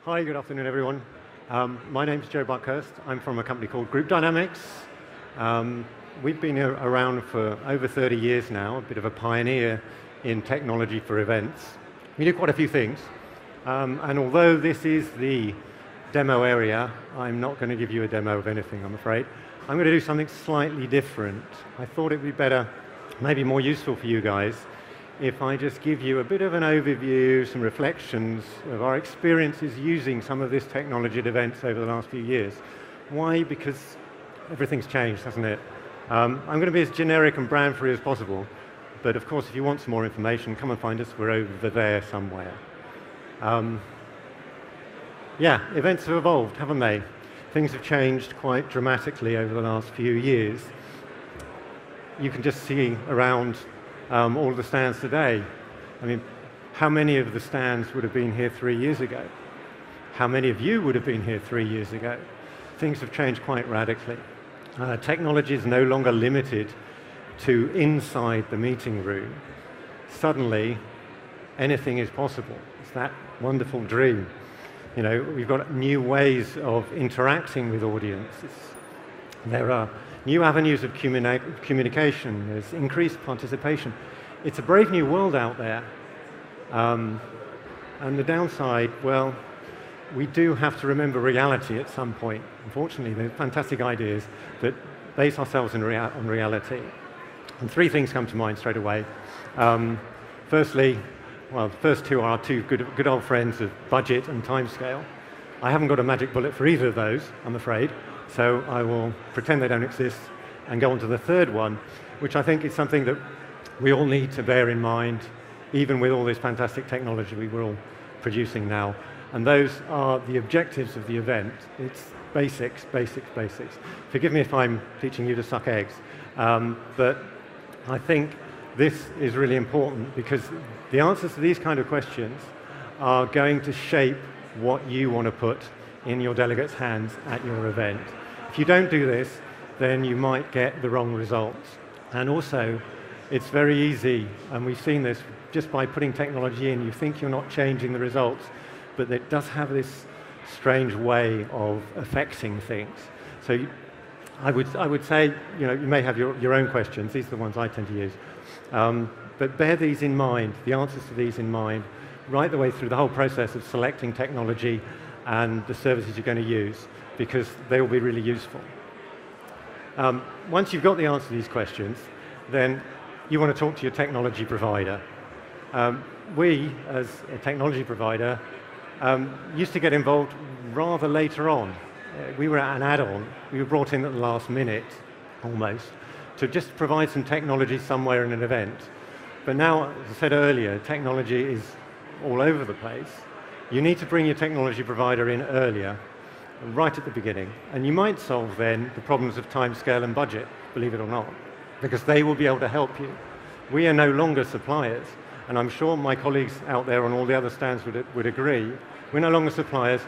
Hi, good afternoon, everyone. My name's Joe Buckhurst. I'm from a company called Group Dynamics. We've been around for over 30 years now, a bit of a pioneer in technology for events. We do quite a few things. And although this is the demo area, I'm not going to give you a demo of anything, I'm afraid. I'm going to do something slightly different. I thought it would be better, maybe more useful for you guys, if I just give you a bit of an overview, some reflections of our experiences using some of this technology at events over the last few years. Why? Because everything's changed, hasn't it? I'm going to be as generic and brand-free as possible, but of course, if you want some more information, come and find us. We're over there somewhere. Yeah, events have evolved, haven't they? Things have changed quite dramatically over the last few years. You can just see around all of the stands today. I mean, how many of the stands would have been here 3 years ago? How many of you would have been here 3 years ago? Things have changed quite radically. Technology is no longer limited to inside the meeting room. Suddenly, anything is possible. It's that wonderful dream. You know, we've got new ways of interacting with audiences. There are new avenues of communication. There's increased participation. It's a brave new world out there. And the downside, well, we do have to remember reality at some point. Unfortunately, there are fantastic ideas that base ourselves on reality. And three things come to mind straight away. Firstly, well, the first two are our two good old friends of budget and timescale. I haven't got a magic bullet for either of those, I'm afraid, so I will pretend they don't exist and go on to the third one, which I think is something that we all need to bear in mind, even with all this fantastic technology we're all producing now. And those are the objectives of the event. It's basics, basics, basics. Forgive me if I'm teaching you to suck eggs, but I think this is really important because the answers to these kind of questions are going to shape what you want to put in your delegates' hands at your event. If you don't do this, then you might get the wrong results. And also, it's very easy, and we've seen this just by putting technology in, you think you're not changing the results, but it does have this strange way of affecting things. So I would say, you know, you may have your own questions. These are the ones I tend to use. But bear these in mind, the answers to these in mind, right the way through the whole process of selecting technology and the services you're going to use, because they will be really useful. Once you've got the answer to these questions, then you want to talk to your technology provider. We, as a technology provider, used to get involved rather later on. We were an add-on. We were brought in at the last minute, almost, to just provide some technology somewhere in an event. But now, as I said earlier, technology is all over the place. You need to bring your technology provider in earlier, right at the beginning. And you might solve then the problems of timescale and budget, believe it or not, because they will be able to help you. We are no longer suppliers, and I'm sure my colleagues out there on all the other stands would agree. We're no longer suppliers.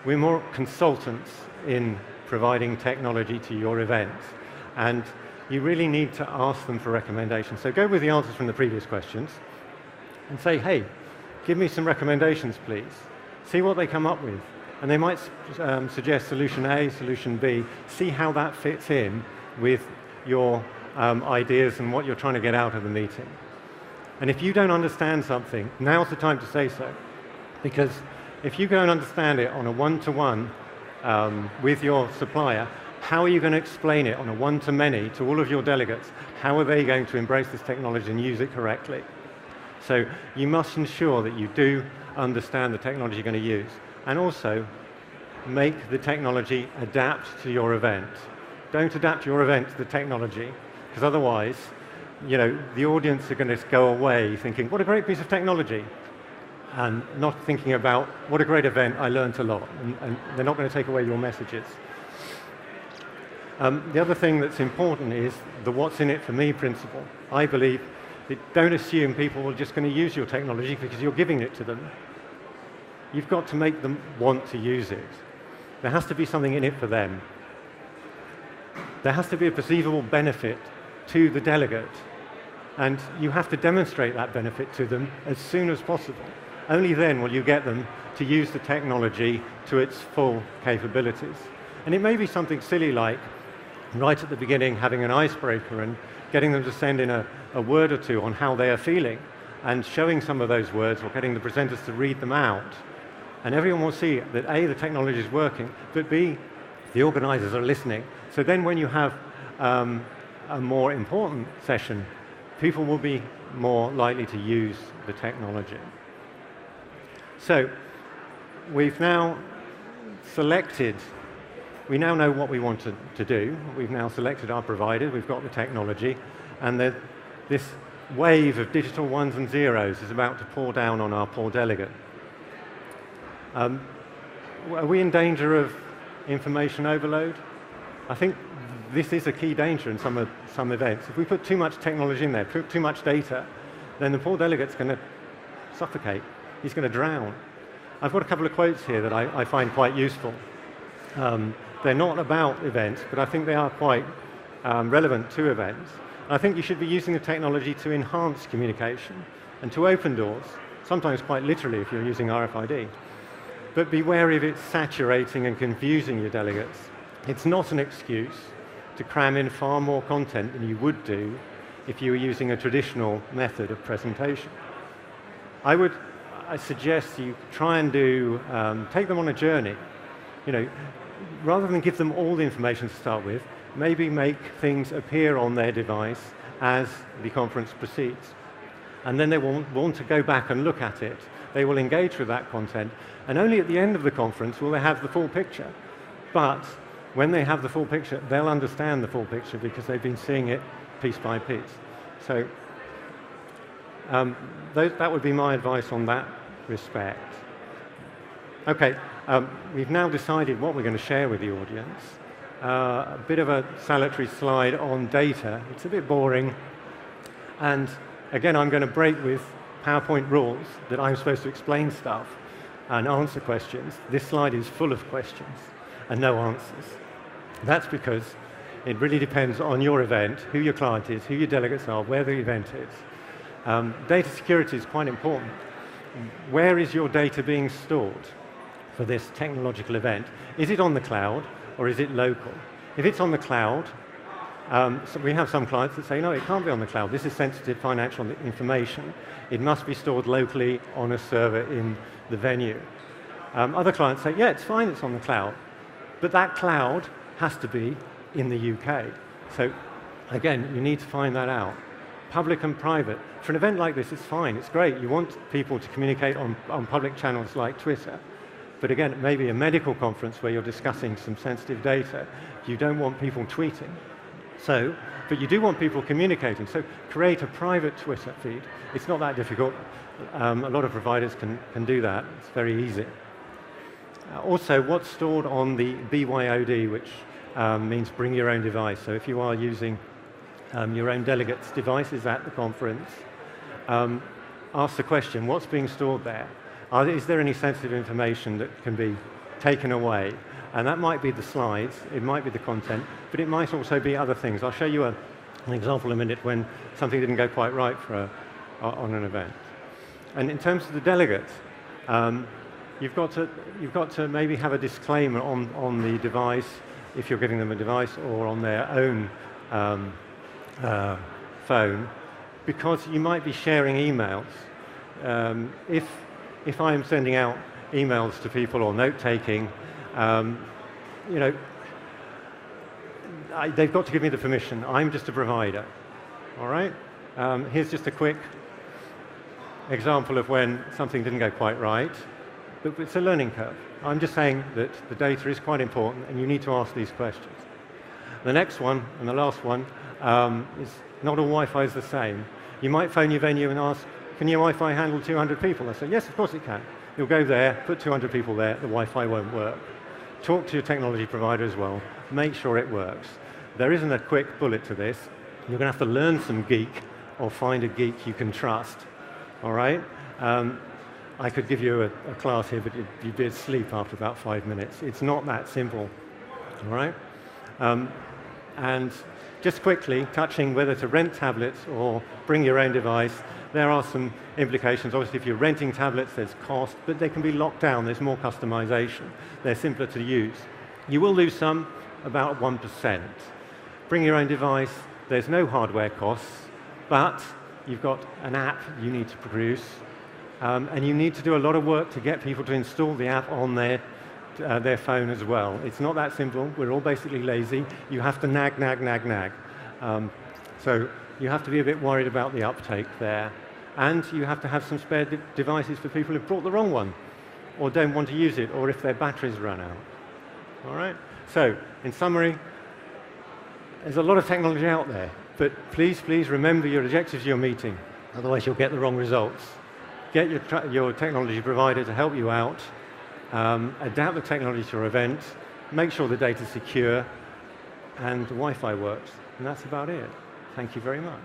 We're more consultants in providing technology to your events. And you really need to ask them for recommendations. So go with the answers from the previous questions and say, hey, give me some recommendations, please. See what they come up with. And they might suggest solution A, solution B. See how that fits in with your ideas and what you're trying to get out of the meeting. And if you don't understand something, now's the time to say so. Because if you go and understand it on a one-to-one with your supplier, how are you going to explain it on a one-to-many to all of your delegates? How are they going to embrace this technology and use it correctly? So you must ensure that you do understand the technology you're going to use, and also make the technology adapt to your event. Don't adapt your event to the technology, because otherwise, you know, the audience are going to go away thinking, what a great piece of technology, and not thinking about, what a great event, I learned a lot, and they're not going to take away your messages. The other thing that's important is the what's in it for me principle. I believe that don't assume people are just going to use your technology because you're giving it to them. You've got to make them want to use it. There has to be something in it for them. There has to be a perceivable benefit to the delegate, and you have to demonstrate that benefit to them as soon as possible. Only then will you get them to use the technology to its full capabilities. And it may be something silly like, right at the beginning, having an icebreaker and getting them to send in a word or two on how they are feeling, and showing some of those words, or getting the presenters to read them out. And everyone will see that A, the technology is working, but B, the organizers are listening. So then when you have a more important session, people will be more likely to use the technology. So we've now selected, we now know what we want to do. We've now selected our provider, we've got the technology, and this wave of digital ones and zeros is about to pour down on our poor delegate. Are we in danger of information overload? I think this is a key danger in some events. If we put too much technology in there, put too much data, then the poor delegate's going to suffocate. He's going to drown. I've got a couple of quotes here that I find quite useful. They're not about events, but I think they are quite relevant to events. And I think you should be using the technology to enhance communication and to open doors, sometimes quite literally if you're using RFID. But be wary of it saturating and confusing your delegates. It's not an excuse to cram in far more content than you would do if you were using a traditional method of presentation. I suggest you try and take them on a journey. You know, rather than give them all the information to start with, maybe make things appear on their device as the conference proceeds. And then they will want to go back and look at it. They will engage with that content, and only at the end of the conference will they have the full picture. But when they have the full picture, they'll understand the full picture because they've been seeing it piece by piece. So that would be my advice on that respect. Okay, we've now decided what we're going to share with the audience. A bit of a salutary slide on data. It's a bit boring. And again, I'm going to break with PowerPoint rules that I'm supposed to explain stuff and answer questions. This slide is full of questions and no answers. That's because it really depends on your event, who your client is, who your delegates are, where the event is. Data security is quite important. Where is your data being stored for this technological event? Is it on the cloud or is it local? If it's on the cloud, so we have some clients that say, no, it can't be on the cloud. This is sensitive financial information. It must be stored locally on a server in the venue. Other clients say, yeah, it's fine, it's on the cloud. But that cloud has to be in the UK. So again, you need to find that out. Public and private. For an event like this, it's fine, it's great. You want people to communicate on public channels like Twitter. But again, maybe a medical conference where you're discussing some sensitive data, you don't want people tweeting. So, but you do want people communicating. So create a private Twitter feed. It's not that difficult. A lot of providers can do that. It's very easy. Also, what's stored on the BYOD, which means bring your own device. So if you are using your own delegates' devices at the conference, ask the question, what's being stored there? Is there any sensitive information that can be taken away? And that might be the slides, it might be the content, but it might also be other things. I'll show you an example in a minute when something didn't go quite right on an event. And in terms of the delegates, you've got to maybe have a disclaimer on the device, if you're giving them a device, or on their own phone, because you might be sharing emails. If I'm sending out emails to people or note-taking, you know, they've got to give me the permission. I'm just a provider, all right? Here's just a quick example of when something didn't go quite right, but it's a learning curve. I'm just saying that the data is quite important and you need to ask these questions. The next one, and the last one, is not all Wi-Fi is the same. You might phone your venue and ask, can your Wi-Fi handle 200 people? They say, yes, of course it can. You'll go there, put 200 people there, the Wi-Fi won't work. Talk to your technology provider as well. Make sure it works. There isn't a quick bullet to this. You're going to have to learn some geek or find a geek you can trust. All right? I could give you a class here, but you'd be asleep after about 5 minutes. It's not that simple. All right? And just quickly, touching whether to rent tablets or bring your own device, there are some implications. Obviously, if you're renting tablets, there's cost, but they can be locked down. There's more customization. They're simpler to use. You will lose some, about 1%. Bring your own device. There's no hardware costs, but you've got an app you need to produce, and you need to do a lot of work to get people to install the app on their phone as well. It's not that simple. We're all basically lazy. You have to nag, nag, nag, nag. So you have to be a bit worried about the uptake there. And you have to have some spare devices for people who've brought the wrong one, or don't want to use it, or if their batteries run out. All right? So, in summary, there's a lot of technology out there, but please, please remember your objectives of your meeting. Otherwise, you'll get the wrong results. Get your technology provider to help you out. Adapt the technology to your event. Make sure the data is secure, and the Wi-Fi works. And that's about it. Thank you very much.